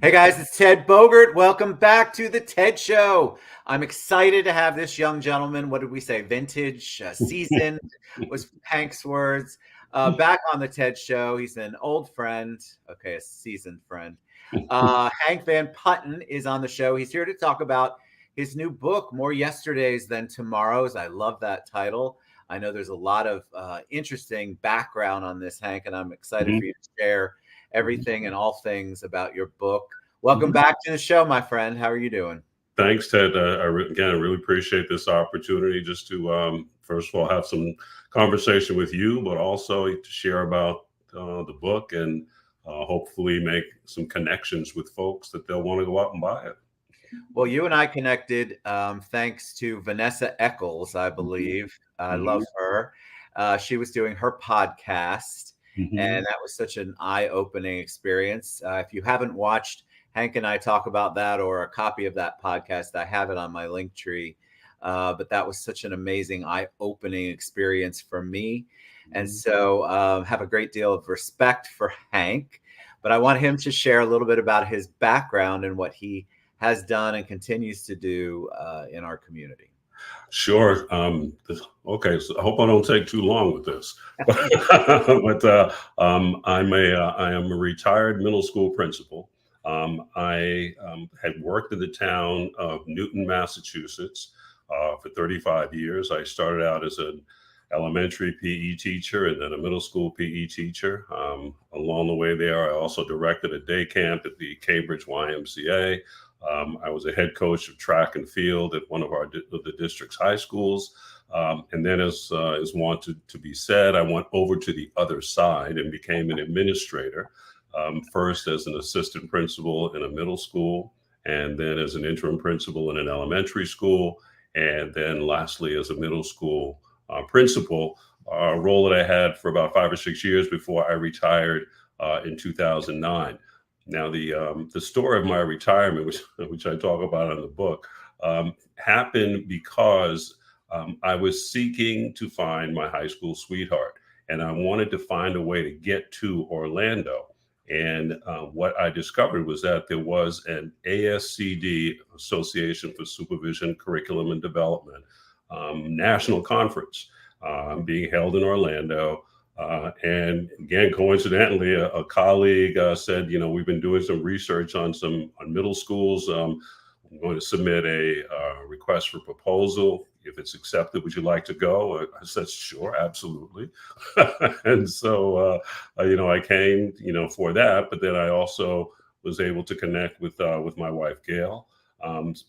Hey guys, it's Ted Bogert. Welcome back to the TED Show. I'm excited to have this young gentleman. What did we say? Vintage, seasoned was Hank's words. Back on the TED Show. He's an old friend. Okay, a seasoned friend. Hank Van Putten is on the show. He's here to talk about his new book, More Yesterdays Than Tomorrows. I love that title. I know there's a lot of interesting background on this, Hank, and I'm excited for you to share everything and all things about your book. Welcome back to the show, my friend. How are you doing? Thanks, Ted. Again, I really appreciate this opportunity just to, first of all, have some conversation with you, but also to share about the book and hopefully make some connections with folks that they'll want to go out and buy it. Well, you and I connected thanks to Vanessa Eccles, I believe. I love her. She was doing her podcast. And that was such an eye-opening experience. If you haven't watched Hank and I talk about that or a copy of that podcast, I have it on my link tree. But that was such an amazing eye-opening experience for me. And so have a great deal of respect for Hank. But I want him to share a little bit about his background and what he has done and continues to do in our community. Sure. Okay. So I hope I don't take too long with this, but I am a retired middle school principal. I had worked in the town of Newton, Massachusetts, for 35 years. I started out as an elementary PE teacher and then a middle school PE teacher. Along the way there, I also directed a day camp at the Cambridge YMCA. I was a head coach of track and field at one of the district's high schools. And then as wanted to be said, I went over to the other side and became an administrator, first as an assistant principal in a middle school, and then as an interim principal in an elementary school, and then lastly as a middle school principal, a role that I had for about 5 or 6 years before I retired in 2009. Now, the story of my retirement, which I talk about in the book, happened because I was seeking to find my high school sweetheart, and I wanted to find a way to get to Orlando. And what I discovered was that there was an ASCD, Association for Supervision, Curriculum, and Development, national conference being held in Orlando. And again, coincidentally, a colleague said, we've been doing some research on middle schools. I'm going to submit a request for proposal. If it's accepted, would you like to go? I said, sure, absolutely. And so, I came, for that. But then I also was able to connect with my wife, Gail.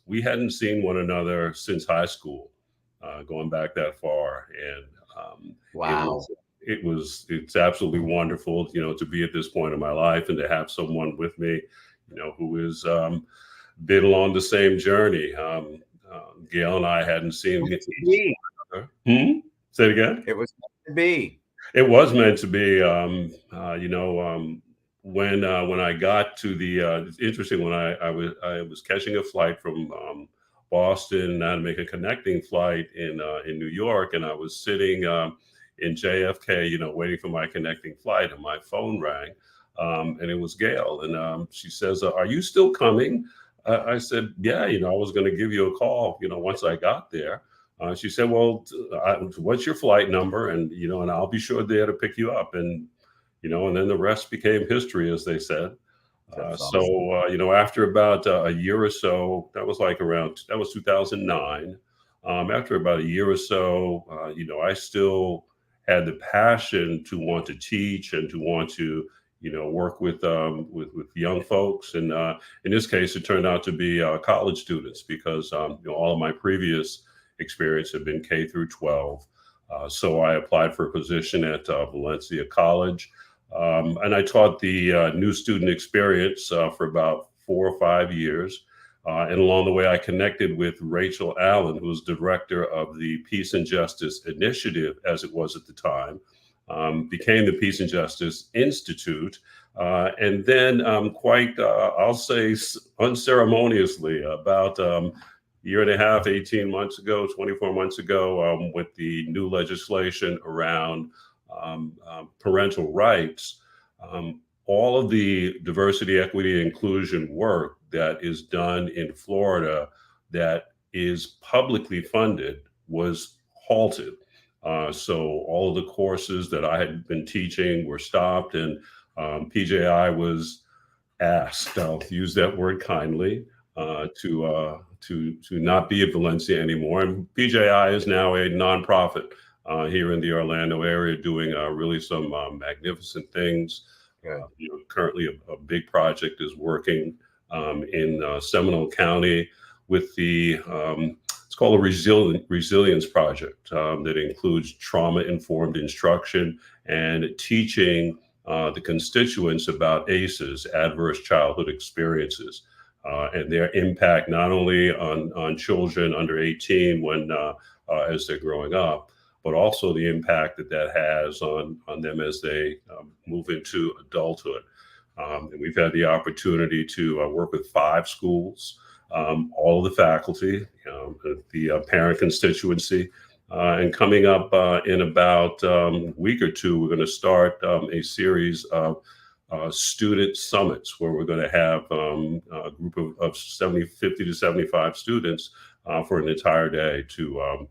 We hadn't seen one another since high school, going back that far. And wow. It's absolutely wonderful, to be at this point in my life and to have someone with me, who is been along the same journey. Gail and I hadn't seen it. Say it again. It was meant to be. It was meant to be. When I got to the, it's interesting, when I was catching a flight from Boston, and I had to make a connecting flight in New York, and I was sitting in JFK, waiting for my connecting flight, and my phone rang, and it was Gail, and she says, "Are you still coming?" I said, "Yeah, I was going to give you a call, once I got there." She said, "Well, what's your flight number?" And and I'll be sure there to pick you up, and and then the rest became history, as they said. Awesome. So after about a year or so, that was 2009. After about a year or so, I still had the passion to want to teach and to want to, work with young folks. And in this case, it turned out to be college students because all of my previous experience had been K through 12. So I applied for a position at Valencia College. And I taught the new student experience for about 4 or 5 years. And along the way, I connected with Rachel Allen, who was director of the Peace and Justice Initiative, as it was at the time, became the Peace and Justice Institute. And then I'll say unceremoniously, about year and a half, 18 months ago, 24 months ago, with the new legislation around parental rights, all of the diversity, equity, inclusion work that is done in Florida that is publicly funded was halted. So all of the courses that I had been teaching were stopped, and PJI was asked, I'll use that word kindly, to not be at Valencia anymore. And PJI is now a nonprofit here in the Orlando area, doing really some magnificent things. Currently, a big project is working in Seminole County with the it's called a resilience project that includes trauma-informed instruction and teaching the constituents about ACEs, adverse childhood experiences, and their impact not only on children under 18 when as they're growing up, but also the impact that has on them as they move into adulthood. And we've had the opportunity to work with 5 schools, all of the faculty, the parent constituency. And coming up in about a week or two, we're going to start a series of student summits where we're going to have a group of 50 to 75 students for an entire day to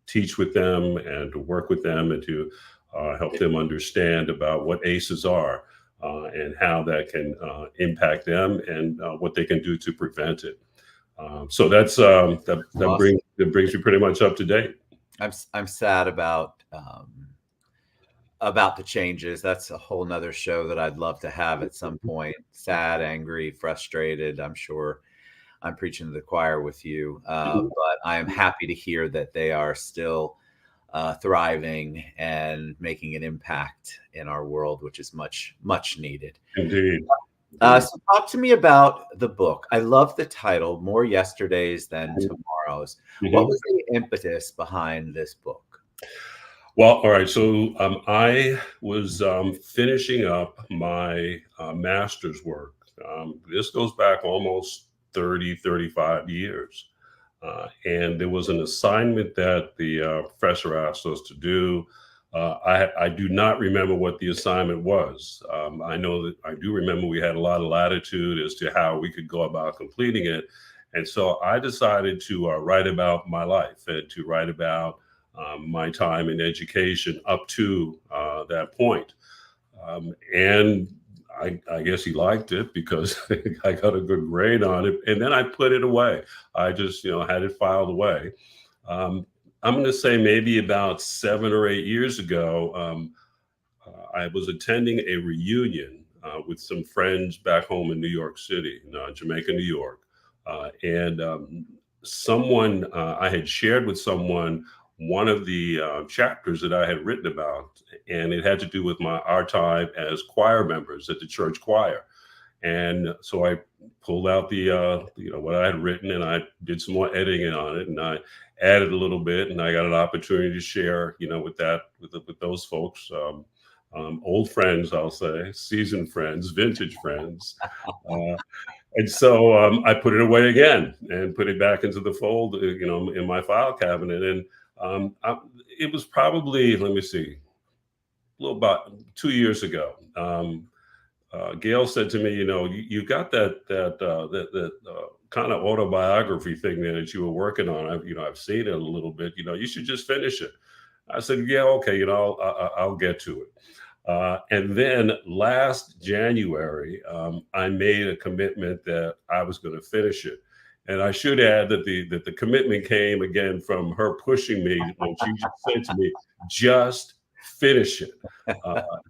teach with them and to work with them and to help them understand about what ACEs are and how that can impact them and what they can do to prevent it. So that's that Awesome. brings you pretty much up to date. I'm sad about the changes. That's a whole nother show that I'd love to have at some point. Sad, angry, frustrated. I'm sure I'm preaching to the choir with you, but I am happy to hear that they are still thriving and making an impact in our world, which is much, much needed. Indeed. So talk to me about the book. I love the title, More Yesterdays Than Tomorrows. What was the impetus behind this book? Well, all right. So I was finishing up my master's work. This goes back almost 30, 35 years. And there was an assignment that the professor asked us to do. I do not remember what the assignment was. I know that I do remember we had a lot of latitude as to how we could go about completing it. And so I decided to write about my life and to write about my time in education up to that point. And I guess he liked it because I got a good grade on it. And then I put it away. I just, had it filed away. I'm going to say maybe about 7 or 8 years ago, I was attending a reunion with some friends back home in New York City, in Jamaica, New York. And someone, I had shared with someone one of the chapters that I had written about, and it had to do with our time as choir members at the church choir. And so I pulled out the, what I had written, and I did some more editing on it, and I added a little bit, and I got an opportunity to share, with those folks, old friends, I'll say, seasoned friends, vintage friends. And so I put it away again and put it back into the fold, in my file cabinet. And it was probably, let me see, a little about 2 years ago. Gail said to me, you got that kind of autobiography thing there that you were working on. I've seen it a little bit. You should just finish it. I said, yeah, okay. I'll get to it. And then last January, I made a commitment that I was going to finish it. And I should add that the commitment came again from her pushing me when she just said to me, just finish it.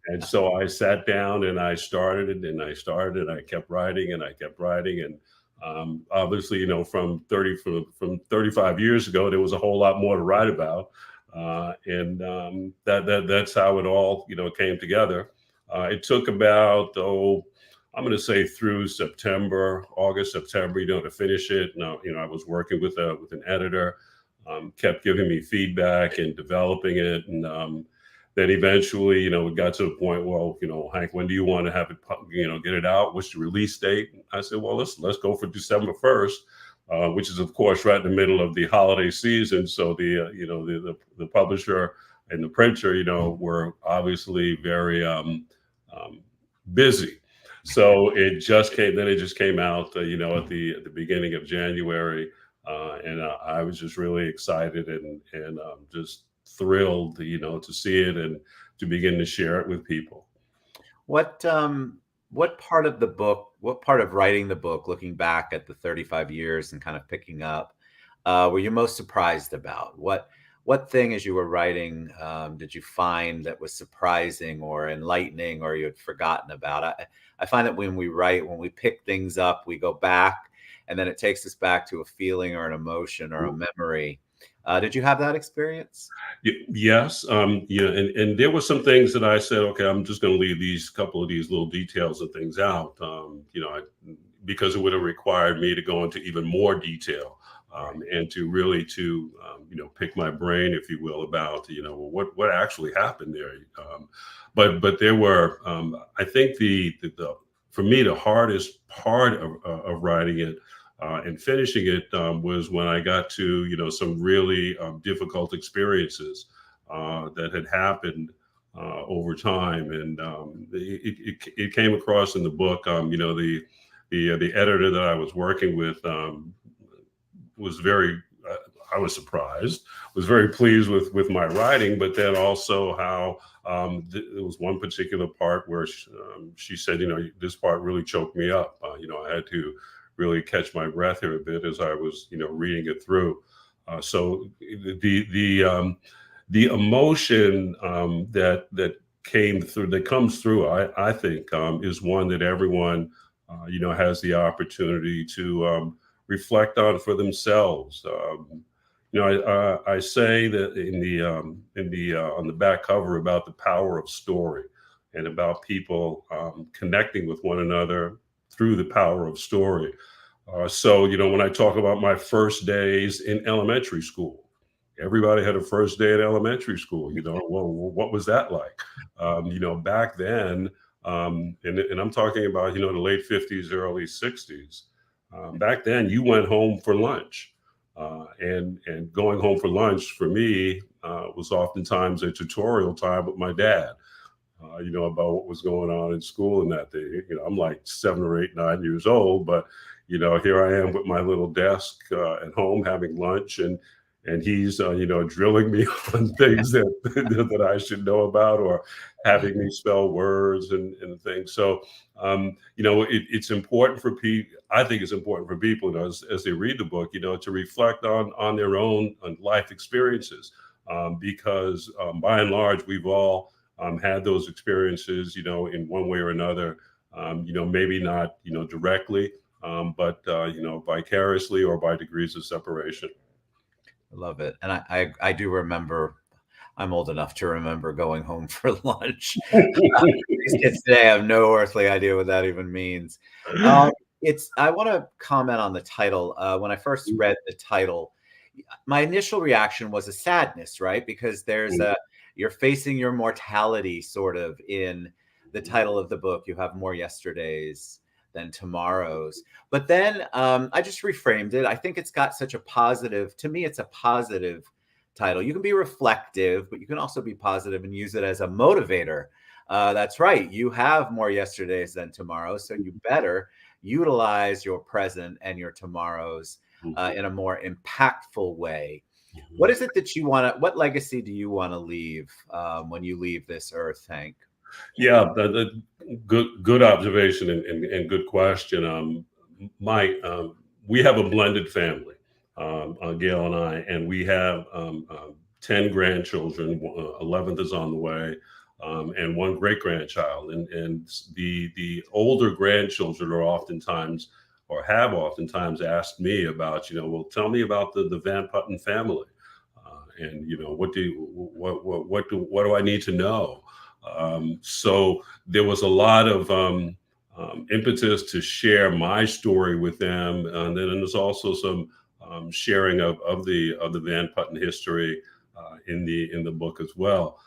And so I sat down and I started it, and I kept writing and I kept writing. And obviously, from 35 years ago, there was a whole lot more to write about. And that's how it all, came together. It took about, I'm going to say through August, September, to finish it. Now, I was working with an editor, kept giving me feedback and developing it. And then eventually, we got to the point, well, Hank, when do you want to have it, get it out? What's the release date? I said, well, let's go for December 1st, which is, of course, right in the middle of the holiday season. So the publisher and the printer, were obviously very busy. So it just came. Then it just came out, at the beginning of January, and I was just really excited and just thrilled, to see it and to begin to share it with people. What what part of the book, what part of writing the book, looking back at the 35 years and kind of picking up, were you most surprised about? What thing as you were writing did you find that was surprising or enlightening or you had forgotten about? I find that when we write, when we pick things up, we go back and then it takes us back to a feeling or an emotion or a memory. Did you have that experience? Yes, and there were some things that I said, okay, I'm just going to leave these couple of these little details and things out, because it would have required me to go into even more detail, and to really pick my brain, if you will, about what actually happened there. But there were, I think the for me the hardest part of writing it and finishing it was when I got to some really difficult experiences that had happened over time, and it came across in the book. The editor that I was working with was very. I was surprised, was very pleased with my writing, but then also how there was one particular part where she said, this part really choked me up. I had to really catch my breath here a bit as I was, reading it through. So the emotion that came through, that comes through, I think, is one that everyone, has the opportunity to reflect on for themselves. I say that on the back cover about the power of story and about people connecting with one another through the power of story. So, when I talk about my first days in elementary school, everybody had a first day at elementary school. Well, what was that like? Back then, and I'm talking about, the late 50s, early 60s. Back then, you went home for lunch. And going home for lunch for me was oftentimes a tutorial time with my dad. About what was going on in school and that day. I'm like 7 or 8, 9 years old, but here I am with my little desk at home having lunch, and he's drilling me on things that that I should know about, or having me spell words and things. So it's important for people. I think it's important for people, as they read the book, to reflect on their own life experiences, because by and large we've all had those experiences, in one way or another, maybe not, directly, but, vicariously or by degrees of separation. I love it. And I do remember, I'm old enough to remember going home for lunch. These kids today have no earthly idea what that even means. I want to comment on the title. When I first read the title, my initial reaction was a sadness, right? Because you're facing your mortality sort of in the title of the book. You have more yesterdays than tomorrows. But then I just reframed it. I think it's got such a positive, to me, it's a positive title. You can be reflective, but you can also be positive and use it as a motivator. That's right. You have more yesterdays than tomorrows. So you better utilize your present and your tomorrows in a more impactful way. What is it that you want to, what legacy do you want to leave when you leave this earth, Hank? Yeah, good observation and good question. Mike, we have a blended family, Gail and I, and we have 10 grandchildren. 11th is on the way, and one great grandchild. And the older grandchildren are oftentimes, or have oftentimes, asked me about, well, tell me about the Van Putten family, and what do I need to know? So there was a lot of impetus to share my story with them, and then there's also some sharing of the Van Putten history in the book as well.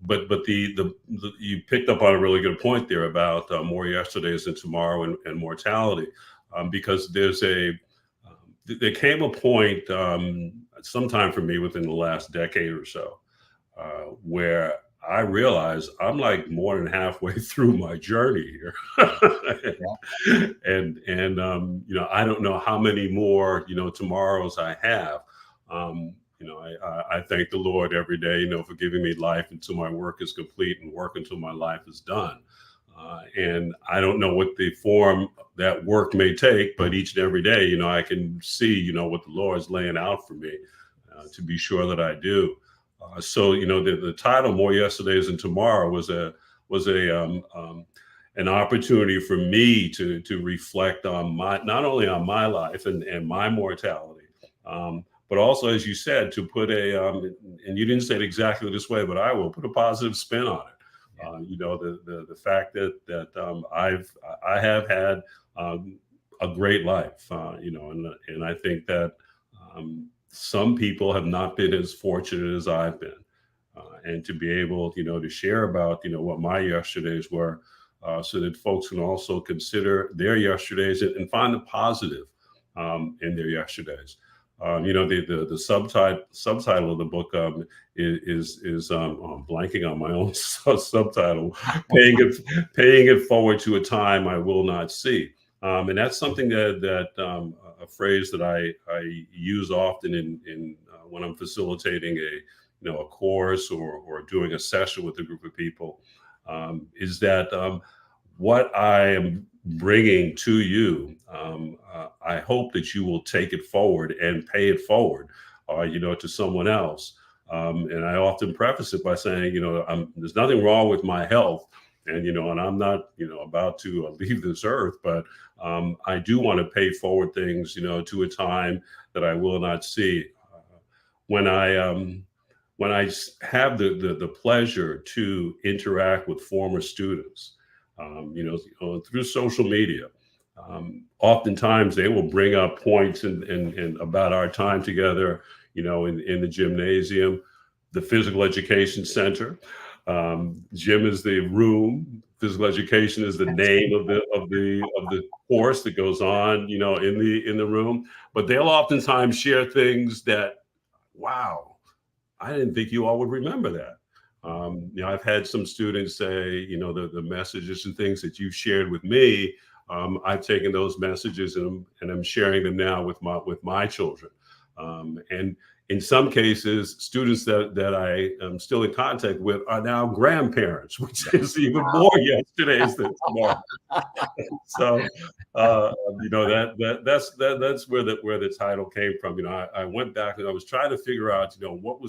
But you picked up on a really good point there about more yesterdays than tomorrow and mortality, because there came a point sometime for me within the last decade or so where I realize I'm like more than halfway through my journey here. Yeah. I don't know how many more, tomorrows I have. I thank the Lord every day, for giving me life until my work is complete and work until my life is done. And I don't know what the form that work may take, but each and every day, I can see, what the Lord is laying out for me to be sure that I do. So, the title "More Yesterdays and Tomorrow" was an opportunity for me to reflect on not only on my life and my mortality, but also, as you said, to put and you didn't say it exactly this way, but I will put a positive spin on it. The fact that I have had a great life, and I think that some people have not been as fortunate as I've been, and to be able, to share about, what my yesterdays were, so that folks can also consider their yesterdays and find the positive in their yesterdays. The subtitle of the book is I'm blanking on my own subtitle, paying it forward to a time I will not see. And that's something that a phrase that I use often in when I'm facilitating a course or doing a session with a group of people, is that what I am bringing to you, I hope that you will take it forward and pay it forward, to someone else. And I often preface it by saying, there's nothing wrong with my health, and I'm not, about to leave this earth, but I do want to pay forward things, to a time that I will not see. When I have the pleasure to interact with former students, through social media, oftentimes they will bring up points and about our time together, in the gymnasium, the physical education center. Gym is the room. Physical education is the name of the course that goes on, in the room. But they'll oftentimes share things that, wow, I didn't think you all would remember that. I've had some students say, the messages and things that you shared with me, I've taken those messages and I'm sharing them now with my children. And in some cases, students that I am still in contact with are now grandparents, which is even more yesterdays than tomorrow. So, that's where the title came from. I went back and I was trying to figure out, what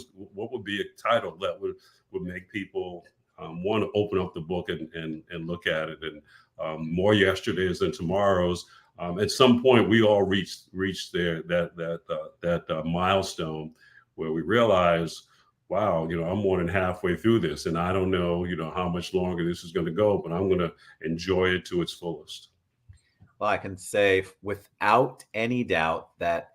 would be a title that would make people want to open up the book and look at it. And more yesterdays than tomorrows. At some point, we all reached there that milestone where we realize, wow, I'm more than halfway through this, and I don't know, how much longer this is going to go, but I'm going to enjoy it to its fullest. Well, I can say without any doubt that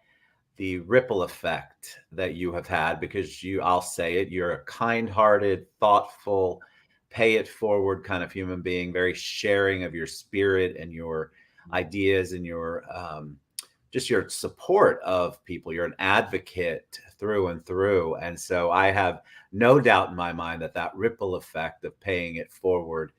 the ripple effect that you have had, because I'll say it, you're a kind-hearted, thoughtful, pay it forward kind of human being, very sharing of your spirit and your ideas and your just your support of people. You're an advocate through and through. And so I have no doubt in my mind that ripple effect of paying it forward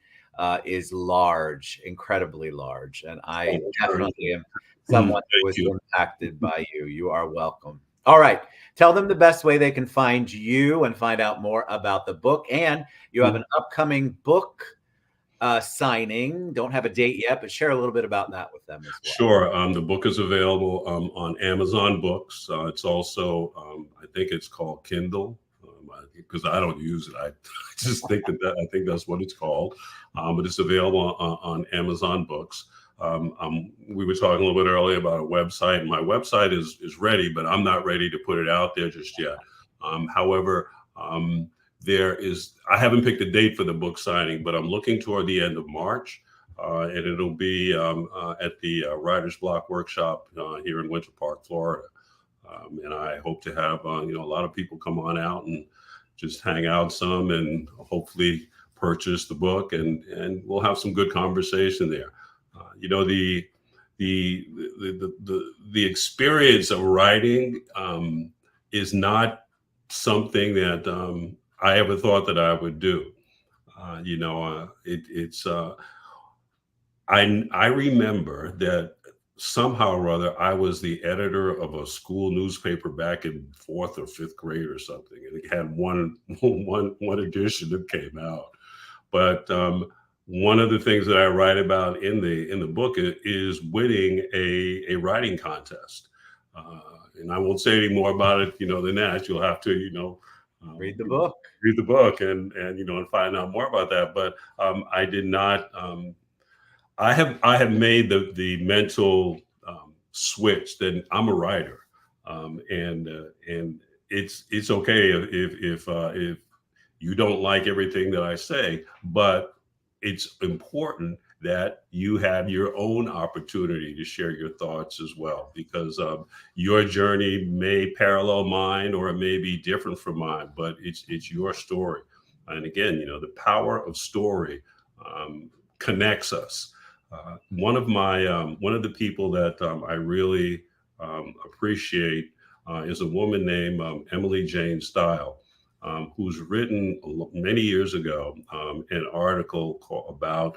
is large, incredibly large. And I definitely am someone who was impacted by you. You are welcome. All right. Tell them the best way they can find you and find out more about the book. And you have an upcoming book signing. Don't have a date yet, but share a little bit about that with them as well. Sure. The book is available on Amazon Books. It's also, I think it's called Kindle, because I don't use it. I just think I think that's what it's called. But it's available on Amazon Books. We were talking a little bit earlier about a website. My website is ready, but I'm not ready to put it out there just yet. However, I haven't picked a date for the book signing, but I'm looking toward the end of March. And it'll be at the Writer's Block Workshop here in Winter Park, Florida. And I hope to have a lot of people come on out and just hang out some and hopefully purchase the book, and we'll have some good conversation there. The experience of writing is not something that I ever thought that I would do. I remember that somehow or other I was the editor of a school newspaper back in fourth or fifth grade or something, and it had one one edition that came out. But one of the things that I write about in the book is winning a writing contest, uh, and I won't say any more about it, than that. You'll have to, Read the you know, book. read the book and find out more about that. But I did not. I have made the mental switch that I'm a writer, and it's okay if you don't like everything that I say, but it's important that you have your own opportunity to share your thoughts as well, because your journey may parallel mine or it may be different from mine, but it's your story. And again, the power of story connects us. One of the people that I really appreciate is a woman named Emily Jane Style, who's written many years ago an article about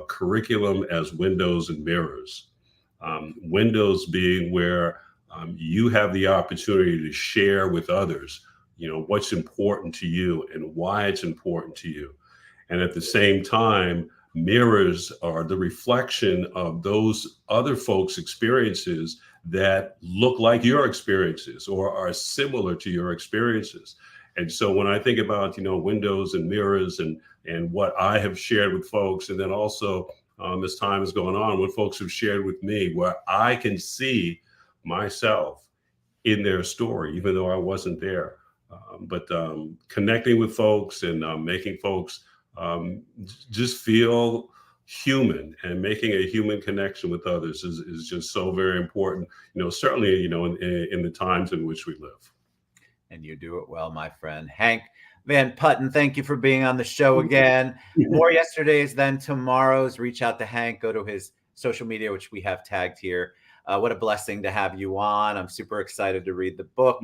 curriculum as windows and mirrors. Windows being where you have the opportunity to share with others, what's important to you and why it's important to you. And at the same time, mirrors are the reflection of those other folks' experiences that look like your experiences or are similar to your experiences. And so when I think about, windows and mirrors and what I have shared with folks, and then also as time is going on, what folks have shared with me, where I can see myself in their story, even though I wasn't there. But connecting with folks and making folks just feel human and making a human connection with others is just so very important, certainly, in the times in which we live. And you do it well, my friend. Hank Van Putten, thank you for being on the show again. More yesterdays than tomorrows. Reach out to Hank. Go to his social media, which we have tagged here. What a blessing to have you on. I'm super excited to read the book,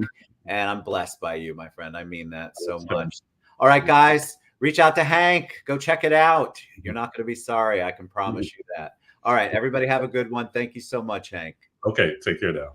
and I'm blessed by you, my friend. I mean that so much. All right, guys, reach out to Hank. Go check it out. You're not going to be sorry. I can promise you that. All right, everybody have a good one. Thank you so much, Hank. Okay, take care now.